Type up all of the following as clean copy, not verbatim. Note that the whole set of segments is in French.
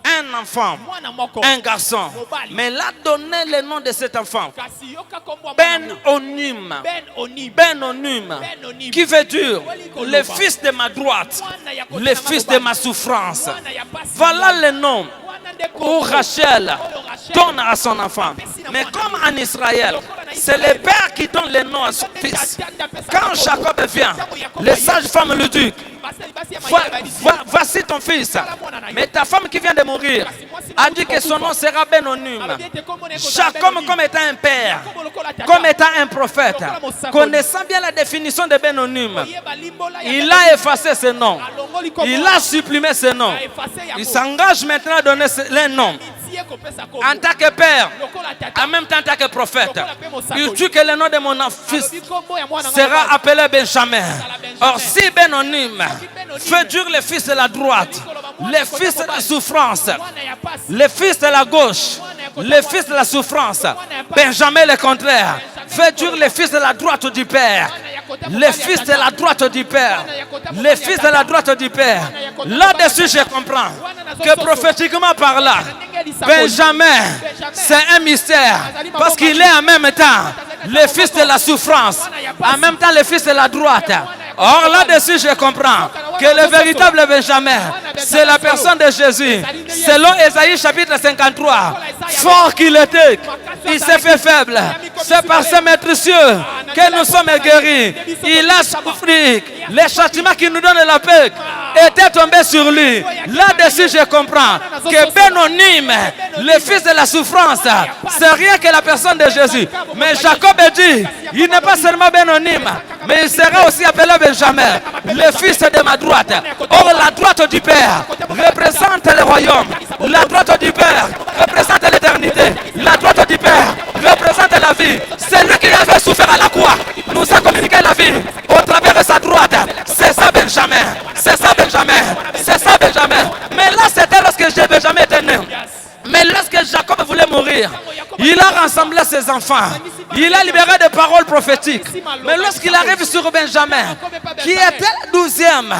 un enfant, un garçon. Mais il a donné le nom de cet enfant. Ben-Onim. Ben-Onim. Qui veut dire le fils de ma droite, le fils de ma souffrance. Voilà le nom où Rachel donne à son enfant. Mais comme en Israël, c'est le père qui donne le nom à son fils. Quand Jacob vient, les sages-femmes lui disent: voici ton fils. Mais ta femme qui vient de mourir a dit que son nom sera Ben-Onim. Jacob, comme étant un père, comme étant un prophète, connaissant bien la définition de Ben-Onim, il a effacé ce nom. Il a supprimé ce nom. Il s'engage maintenant à donner les noms. En tant que père, en même temps en tant que prophète, il dit que le nom de mon fils sera appelé Benjamin. Or, si Ben-Onim fait dur le fils de la droite, le fils de la souffrance, le fils de la gauche, le fils de la souffrance, Benjamin le contraire, fait dur le fils de la droite du père, le fils de la droite du père, le fils de la droite du père. Là-dessus, je comprends que prophétiquement parlant, Benjamin, c'est un mystère, parce qu'il est en même temps le fils de la souffrance, en même temps le fils de la droite. Or là-dessus, je comprends que le véritable Benjamin, c'est la personne de Jésus. Selon Ésaïe chapitre 53, fort qu'il était, il s'est fait faible. C'est par ses maîtricieux que nous sommes guéris. Il a souffert. Les châtiments qui nous donnent la paix étaient tombés sur lui. Là-dessus, je comprends que Ben-Onim, le fils de la souffrance, c'est rien que la personne de Jésus. Mais Jacob dit, il n'est pas seulement Ben-Onim, mais il sera aussi appelé Benjamin, le fils de ma droite. Or, la droite du Père représente le royaume. La droite du Père représente l'éternité. La droite du Père représente la vie. C'est lui qui avait souffert à la croix, nous a communiqué la vie au travers de sa droite. C'est ça Benjamin. C'est ça Benjamin. C'est ça Benjamin. Mais là, c'était lorsque Benjamin était né. Mais lorsque Jacob voulait mourir, il a rassemblé ses enfants. Il a libéré des paroles prophétiques. Mais lorsqu'il arrive sur Benjamin, qui était le 12e,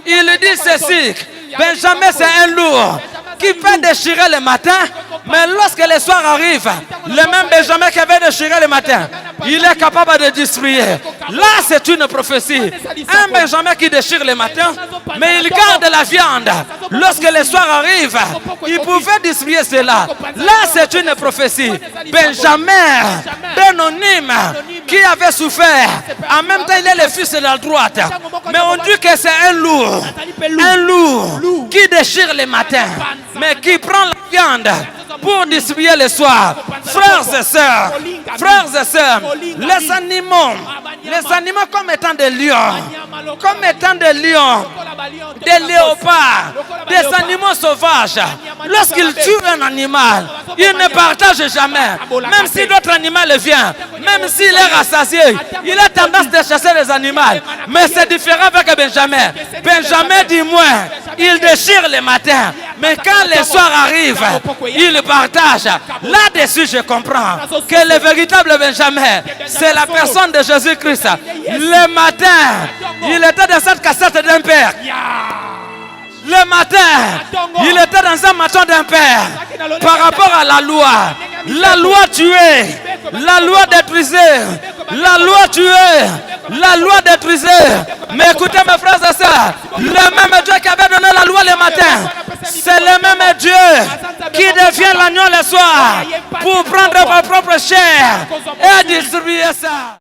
il lui dit ceci: Benjamin, c'est un lourd qui peut déchirer le matin, mais lorsque le soir arrive, le même Benjamin qui avait déchiré le matin, il est capable de distribuer. Là, c'est une prophétie. Un Benjamin qui déchire le matin, mais il garde la viande. Lorsque le soir arrive, il pouvait distribuer cela. Là, c'est une prophétie. Benjamin, Ben-Onim, qui avait souffert, en même temps, il est le fils de la droite. Mais on dit que c'est un lourd qui déchire le matin, mais qui prend la viande pour distribuer le soir. Frères et sœurs, les animaux comme étant des lions, des léopards, des animaux sauvages, lorsqu'ils tuent un animal, ils ne partagent jamais. Même si d'autres animaux viennent, même s'il est rassasié, il a tendance de chasser les animaux. Mais c'est différent avec Benjamin. Benjamin, du moins, il déchire le matin, mais quand le soir arrive, il partage. Là-dessus, je comprends que le véritable Benjamin, c'est la personne de Jésus-Christ. Le matin, il était dans cette cassette d'un père. Le matin, il était dans un matin d'un père. Par rapport à la loi tuée, la loi détruisée, la loi tuée, la loi détruisée. Mais écoutez mes frères et sœurs, le même Dieu qui avait donné la loi le matin, c'est le même Dieu qui devient l'agneau le soir pour prendre votre propre chair et distribuer ça.